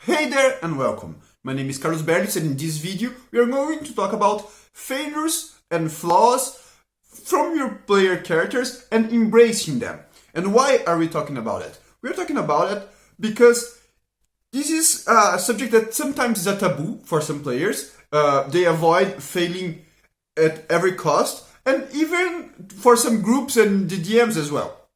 Hey there and welcome. My name is Carlos Berlis and in this video we are going to talk about failures and flaws from your player characters and embracing them. And why are we talking about it? We're talking about it because this is a subject that sometimes is a taboo for some players. They avoid failing at every cost, and even for some groups and the DMs as well.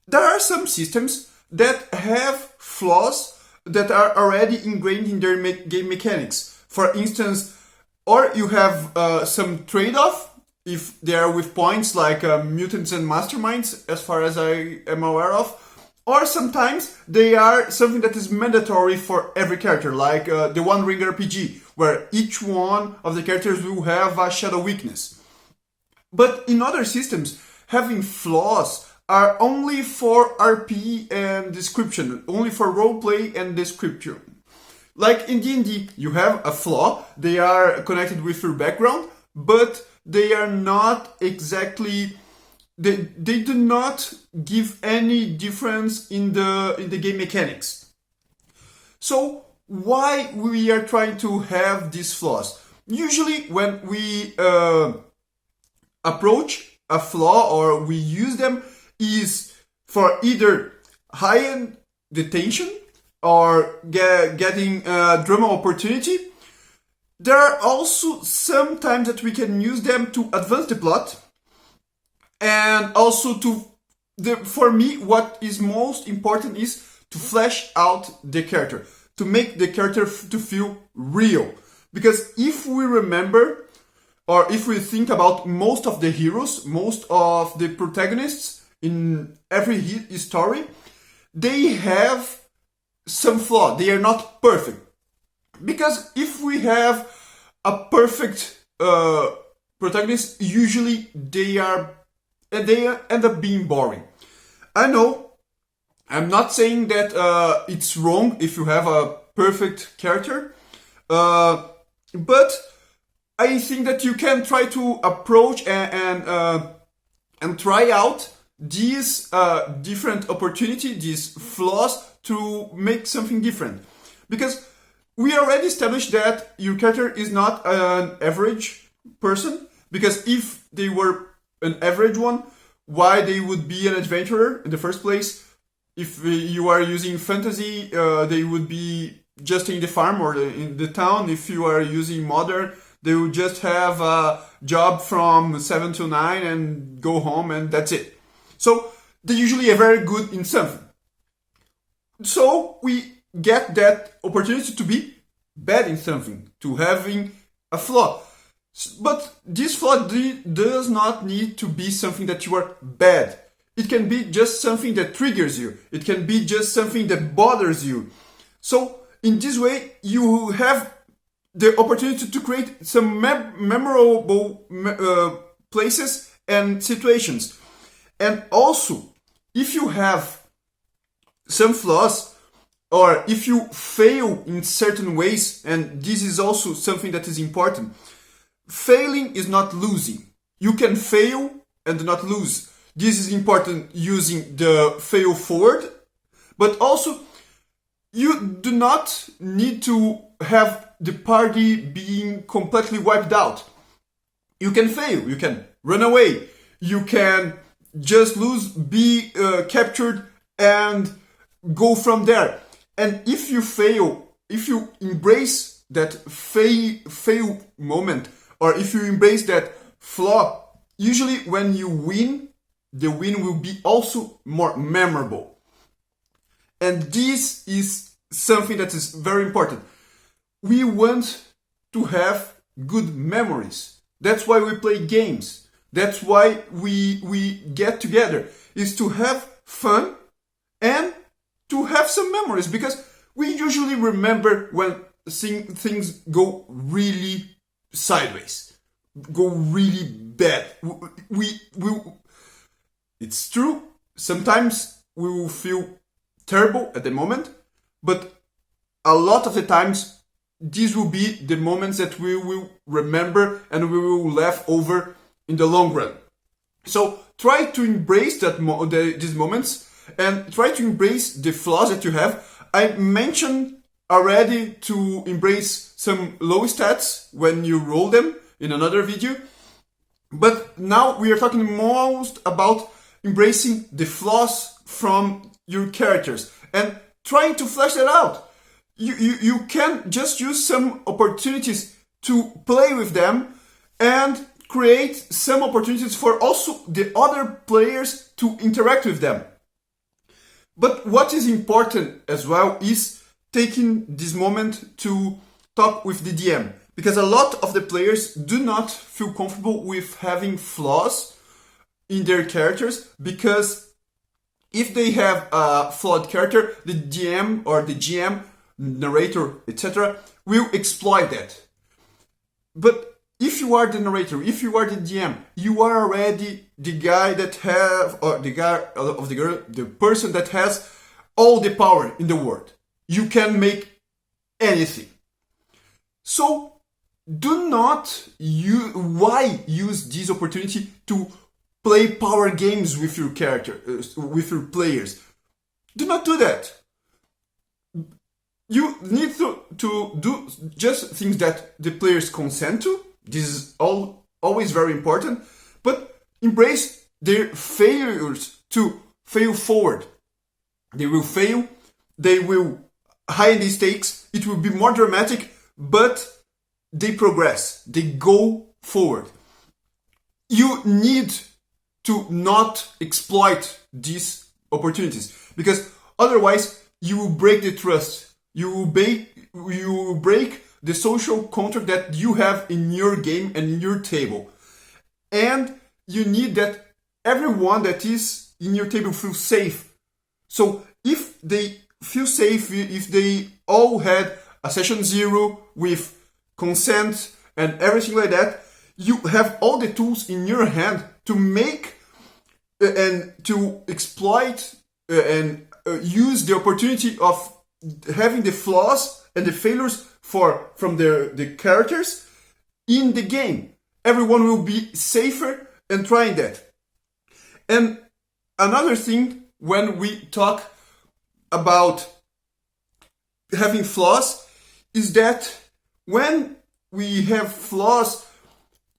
There are some systems that have flaws that are already ingrained in their game mechanics. For instance, or you have some trade-off if they are with points like mutants and masterminds, as far as I am aware of, or sometimes they are something that is mandatory for every character, like the One Ring RPG, where each one of the characters will have a shadow weakness. But in other systems, having flaws are only for RP and description, only for roleplay and description. Like in D&D, you have a flaw, they are connected with your background, but they are not exactly, they do not give any difference in the game mechanics. So why we are trying to have these flaws? Usually when we approach a flaw or we use them is for either high-end detention or getting a drama opportunity. There are also some times that we can use them to advance the plot, and also for me what is most important is to flesh out the character, to make the character to feel real. Because if we remember, or if we think about most of the heroes, most of the protagonists in every story, they have some flaw. They are not perfect. Because if we have a perfect protagonist, usually they end up being boring. I know, I'm not saying that it's wrong if you have a perfect character, but I think that you can try to approach and try out these different opportunities, these flaws, to make something different. Because we already established that your character is not an average person, because if they were an average one, why they would be an adventurer in the first place? If you are using fantasy, they would be just in the farm or in the town. If you are using modern, they would just have a job from 7 to 9 and go home and that's it. So they usually are very good in something. So we get that opportunity to be bad in something, to having a flaw. But this flaw does not need to be something that you are bad. It can be just something that triggers you. It can be just something that bothers you. So in this way, you have the opportunity to create some memorable places and situations. And also, if you have some flaws, or if you fail in certain ways, and this is also something that is important, failing is not losing. You can fail and not lose. This is important using the fail forward, but also you do not need to have the party being completely wiped out. You can fail, you can run away, you can just lose, be captured, and go from there. And if you fail, if you embrace that fail moment, or if you embrace that flaw, usually when you win, the win will be also more memorable. And this is something that is very important. We want to have good memories. That's why we play games. That's why we get together, is to have fun and to have some memories, because we usually remember when things go really sideways, go really bad. It's true, sometimes we will feel terrible at the moment, but a lot of the times these will be the moments that we will remember and we will laugh over in the long run. So try to embrace these moments and try to embrace the flaws that you have. I mentioned are ready to embrace some low stats when you roll them in another video. But now we are talking most about embracing the flaws from your characters and trying to flesh that out. You can just use some opportunities to play with them and create some opportunities for also the other players to interact with them. But what is important as well is taking this moment to talk with the DM, because a lot of the players do not feel comfortable with having flaws in their characters, because if they have a flawed character, the DM or the GM, narrator, etc., will exploit that. But if you are the narrator, if you are the GM, you are already the guy that have, or the guy of the girl, the person that has all the power in the world. You can make anything. So do not use this opportunity to play power games with your character, with your players. Do not do that. You need to do just things that the players consent to. This is always very important. But embrace their failures to fail forward. They will fail. They will highen the stakes. It will be more dramatic, but they progress. They go forward. You need to not exploit these opportunities, because otherwise you will break the trust. You will break the social contract that you have in your game and in your table. And you need that everyone that is in your table feels safe. So if they feel safe, if they all had a session 0 with consent and everything like that, you have all the tools in your hand to make and to exploit and use the opportunity of having the flaws and the failures from the characters in the game. Everyone will be safer and trying that. And another thing, when we talk about having flaws, is that when we have flaws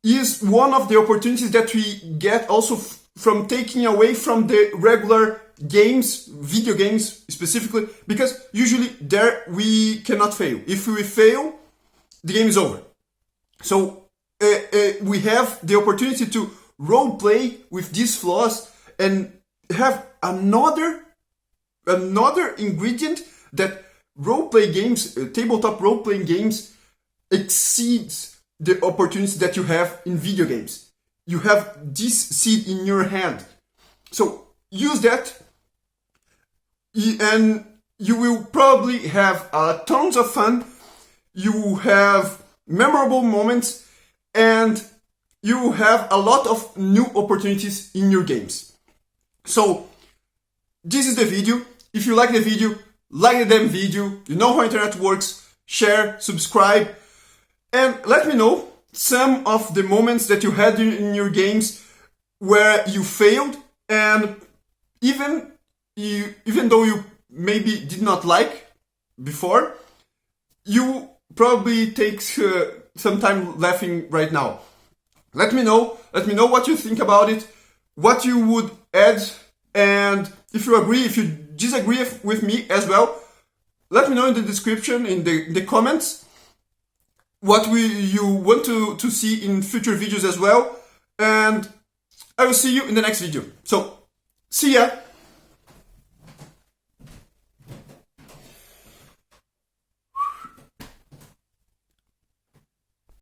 is one of the opportunities that we get also from taking away from the regular games, video games specifically, because usually there we cannot fail. If we fail, the game is over. So we have the opportunity to role play with these flaws and have another ingredient that role-play games, tabletop role-playing games, exceeds the opportunities that you have in video games. You have this seed in your hand. So use that, and you will probably have tons of fun. You will have memorable moments, and you will have a lot of new opportunities in your games. So this is the video. If you like the video, like the damn video. You know how internet works. Share, subscribe, and let me know some of the moments that you had in your games where you failed, and even though you maybe did not like before, you probably take some time laughing right now. Let me know what you think about it, what you would add, and if you agree, if you disagree with me as well, let me know in the description, in the comments, what you want to see in future videos as well. And I will see you in the next video. So, see ya!